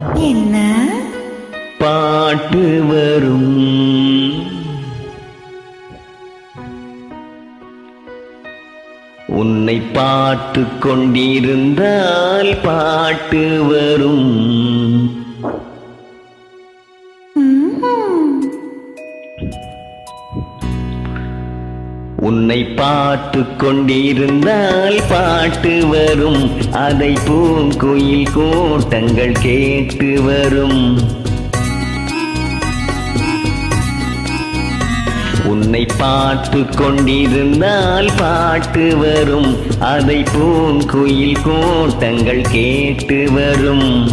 என்ன பாட்டு வரும். உன்னை பார்த்து கொண்டிருந்தால் பாட்டு வரும். உன்னை பார்த்து கொண்டிருந்தால் பாட்டு வரும். அதை பூங்குயில் கூட்டங்கள் கேட்டு வரும். உன்னை பார்த்து கொண்டிருந்தால் பாட்டு வரும். அதை பூங்குயில் கூட்டங்கள் கேட்டு வரும்.